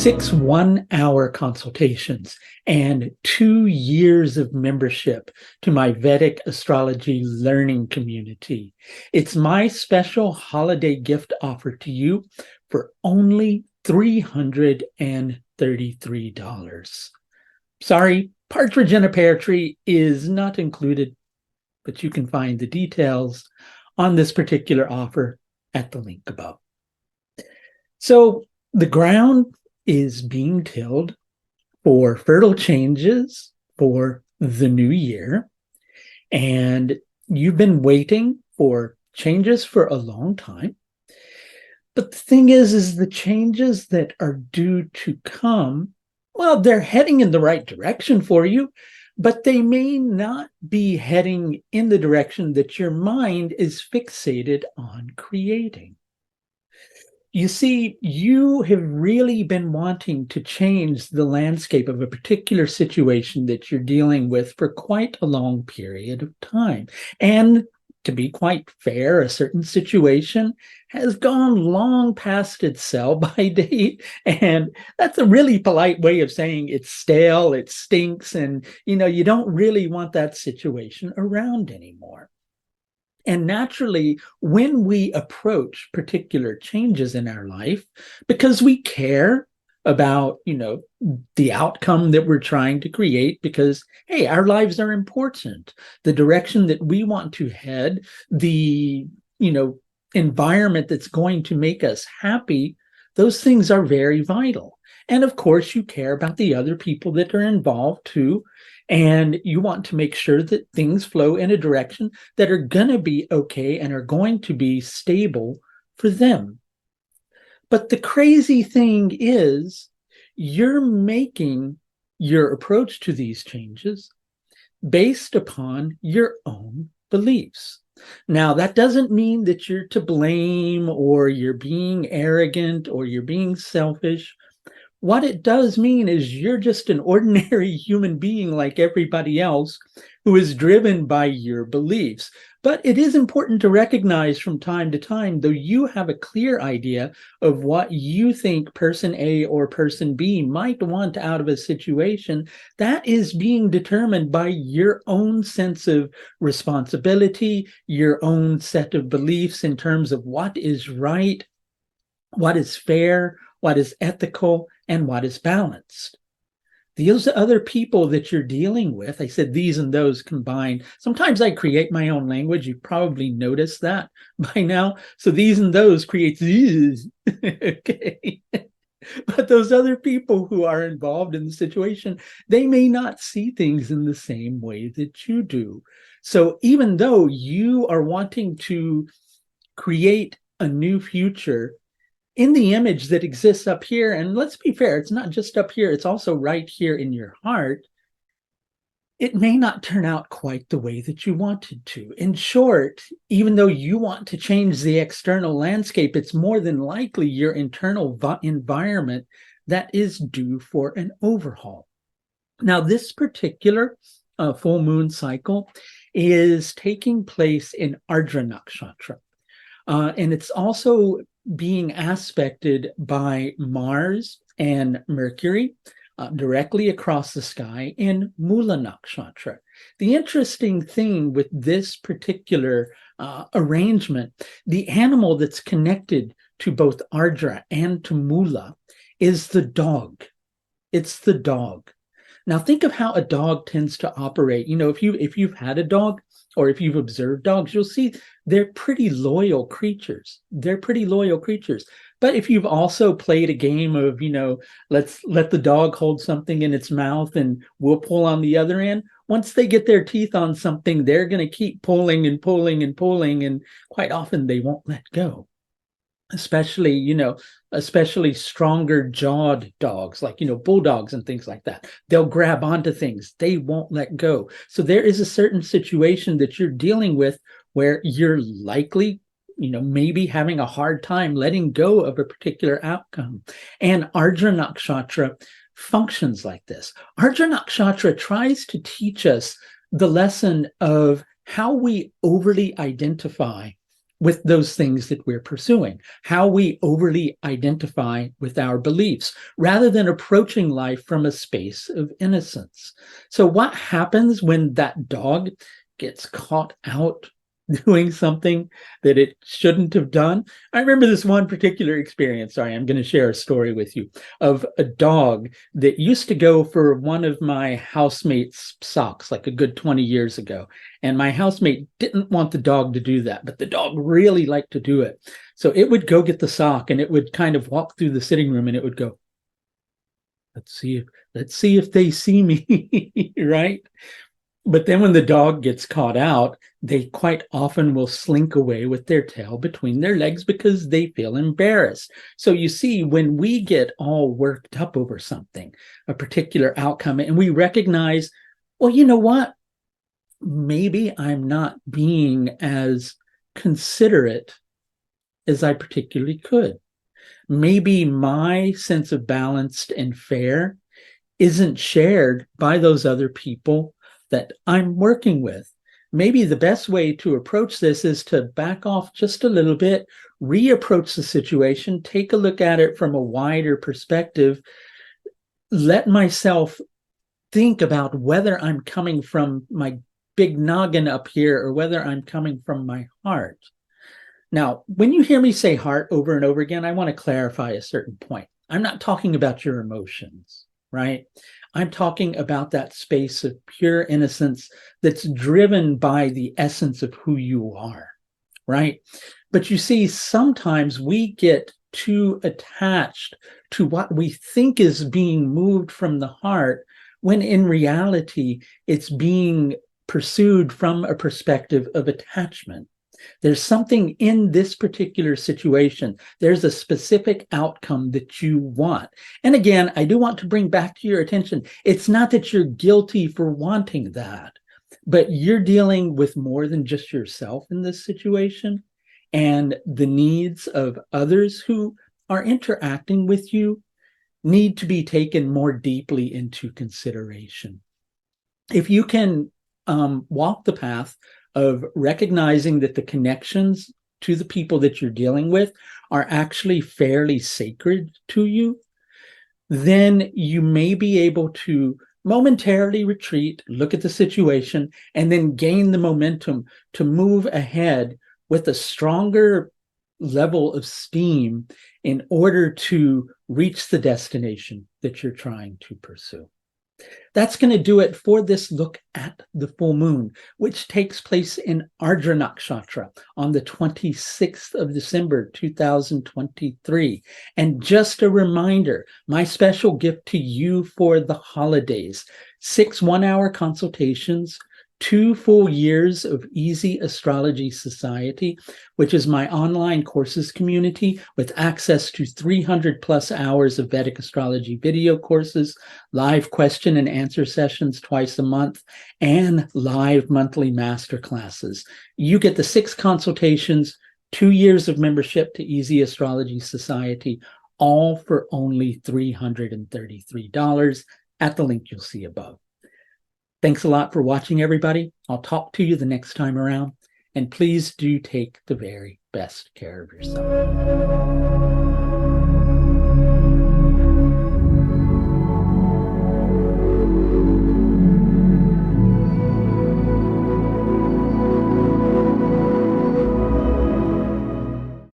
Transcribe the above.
6 one-hour consultations and 2 years of membership to my Vedic astrology learning community. It's my special holiday gift offer to you for only $333. Sorry, partridge in a pear tree is not included, but you can find the details on this particular offer at the link above. So the ground is being tilled for fertile changes for the new year. And you've been waiting for changes for a long time. But the thing is the changes that are due to come, well, they're heading in the right direction for you, but they may not be heading in the direction that your mind is fixated on creating. You see, you have really been wanting to change the landscape of a particular situation that you're dealing with for quite a long period of time. And to be quite fair, a certain situation has gone long past its sell-by date. And that's a really polite way of saying it's stale, it stinks, and you don't really want that situation around anymore. And naturally, when we approach particular changes in our life, because we care about, the outcome that we're trying to create, because, hey, our lives are important. The direction that we want to head, the, environment that's going to make us happy, those things are very vital. And of course, you care about the other people that are involved too. And you want to make sure that things flow in a direction that are going to be okay and are going to be stable for them. But the crazy thing is, you're making your approach to these changes based upon your own beliefs. Now, that doesn't mean that you're to blame or you're being arrogant or you're being selfish. What it does mean is you're just an ordinary human being like everybody else who is driven by your beliefs. But it is important to recognize from time to time, though you have a clear idea of what you think person A or person B might want out of a situation, that is being determined by your own sense of responsibility, your own set of beliefs in terms of what is right, what is fair, what is ethical, and what is balanced. Those other people that you're dealing with, I said these and those combined. Sometimes I create my own language. You probably noticed that by now. So these and those creates these. Okay. But those other people who are involved in the situation, they may not see things in the same way that you do. So even though you are wanting to create a new future in the image that exists up here, and let's be fair, it's not just up here, it's also right here in your heart, it may not turn out quite the way that you wanted to. In short, even though you want to change the external landscape, it's more than likely your internal environment that is due for an overhaul. Now, this particular full moon cycle is taking place in Ardra Nakshatra. And it's also being aspected by Mars and Mercury directly across the sky in Mula Nakshatra. The interesting thing with this particular arrangement, the animal that's connected to both Ardra and to Mula is the dog. It's the dog. Now think of how a dog tends to operate. If you've had a dog or if you've observed dogs, you'll see they're pretty loyal creatures. They're pretty loyal creatures. But if you've also played a game of, let's let the dog hold something in its mouth and we'll pull on the other end, once they get their teeth on something, they're going to keep pulling and pulling and pulling, and quite often they won't let go. Especially stronger jawed dogs, like, bulldogs and things like that. They'll grab onto things. They won't let go. So there is a certain situation that you're dealing with where you're likely, maybe having a hard time letting go of a particular outcome. And Ardra Nakshatra functions like this. Ardra Nakshatra tries to teach us the lesson of how we overly identify with those things that we're pursuing, how we overly identify with our beliefs rather than approaching life from a space of innocence. So what happens when that dog gets caught out doing something that it shouldn't have done? I remember this one particular experience. Sorry, I'm going to share a story with you of a dog that used to go for one of my housemates' socks like a good 20 years ago. And my housemate didn't want the dog to do that, but the dog really liked to do it. So it would go get the sock and it would kind of walk through the sitting room and it would go, let's see if they see me, right? But then when the dog gets caught out, they quite often will slink away with their tail between their legs because they feel embarrassed. So you see, when we get all worked up over something, a particular outcome, and we recognize, well, you know what? Maybe I'm not being as considerate as I particularly could. Maybe my sense of balanced and fair isn't shared by those other people that I'm working with. Maybe the best way to approach this is to back off just a little bit, reapproach the situation, take a look at it from a wider perspective, let myself think about whether I'm coming from my big noggin up here or whether I'm coming from my heart. Now, when you hear me say heart over and over again, I want to clarify a certain point. I'm not talking about your emotions, right? I'm talking about that space of pure innocence that's driven by the essence of who you are, right? But you see, sometimes we get too attached to what we think is being moved from the heart, when in reality, it's being pursued from a perspective of attachment. There's something in this particular situation. There's a specific outcome that you want. And again, I do want to bring back to your attention, it's not that you're guilty for wanting that, but you're dealing with more than just yourself in this situation, and the needs of others who are interacting with you need to be taken more deeply into consideration. If you can walk the path of recognizing that the connections to the people that you're dealing with are actually fairly sacred to you, then you may be able to momentarily retreat, look at the situation, and then gain the momentum to move ahead with a stronger level of steam in order to reach the destination that you're trying to pursue. That's going to do it for this look at the full moon, which takes place in Ardra Nakshatra on the 26th of December, 2023. And just a reminder, my special gift to you for the holidays, 6 one-hour consultations, 2 full years of Easy Astrology Society, which is my online courses community with access to 300 plus hours of Vedic astrology video courses, live question and answer sessions twice a month, and live monthly master classes. You get the 6 consultations, 2 years of membership to Easy Astrology Society, all for only $333 at the link you'll see above. Thanks a lot for watching, everybody. I'll talk to you the next time around. And please do take the very best care of yourself.